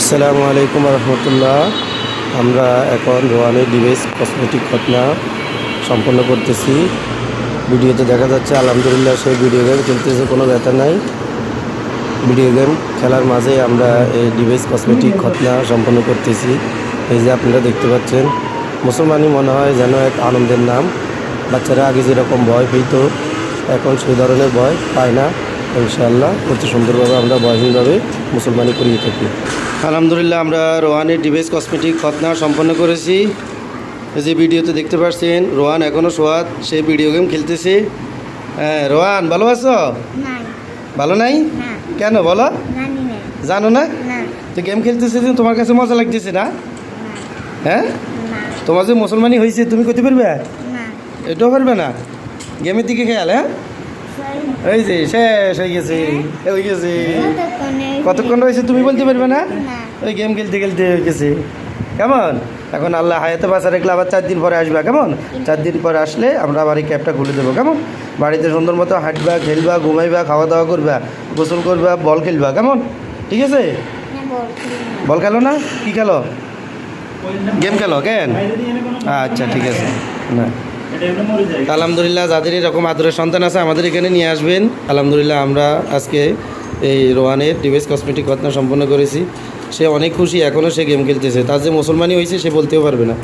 আসসালামু আলাইকুম রহমতুল্লাহ। আমরা এখন রোহানের ডিভাইস কসমেটিক খতনা সম্পন্ন করতেছি। ভিডিওতে দেখা যাচ্ছে আলহামদুলিল্লাহ সে ভিডিও গেম খেলতেছে, কোনো ব্যথা নাই। ভিডিও গেম খেলার মাঝে আমরা এই ডিভাইস কসমেটিক খতনা সম্পন্ন করতেছি। এই যে আপনারা দেখতে পাচ্ছেন, মুসলমানি মনে হয় যেন এক আনন্দের নাম। বাচ্চারা আগে যেরকম ভয় পেত, এখন সেই ধরনের ভয় পায় না। ইনশাআল্লাহ অতি সুন্দরভাবে আমরা ভয়হীনভাবে মুসলমানি করিয়ে থাকি। আলহামদুলিল্লাহ আমরা রোহানের ডিভাইস কসমেটিক খতনা সম্পন্ন করেছি। যে ভিডিওতে দেখতে পাচ্ছেন রোহান এখনও সোয়াদ সে ভিডিও গেম খেলতেছে। হ্যাঁ রোহান, ভালো আছো? ভালো নাই কেন বলো? জানো না তো গেম খেলতেছে যে তোমার কাছে মজা লাগতেছে না? হ্যাঁ, তোমার যে মুসলমানি হয়েছে তুমি করতে পারবে? এটাও পারবে না? গেমের দিকে খেয়াল। হ্যাঁ, এই যে শেষ হয়ে গেছে। কতক্ষণ রয়েছে তুমি বলতে পারবে না? ওই গেম খেলতে খেলতে হয়ে গেছে। কেমন এখন আল্লাহ হায়াতে বাঁচা রাখলে আবার 4 দিন পরে আসবা। কেমন 4 দিন পরে আসলে আমরা আবার এই ক্যাবটা খুলে দেবো। কেমন বাড়িতে সুন্দর মতো হাঁটবা, খেলবা, ঘুমাইবা, খাওয়া দাওয়া করবা, গোসল করবা, বল খেলবা। কেমন ঠিক আছে? বল খেলো না? কি খেলো? গেম খেলো কেন? আচ্ছা ঠিক আছে। না আলহামদুলিল্লাহ যাদের এরকম আদরের সন্তান আছে আমাদের এখানে নিয়ে আসবেন। আলহামদুলিল্লাহ আমরা আজকে এই রোহানের ডিভাইস কসমেটিক খতনা সম্পন্ন করেছি। সে অনেক খুশি, এখনও সে গেম খেলতেছে। তার যে মুসলমানি হয়েছে সে বলতেও পারবে না।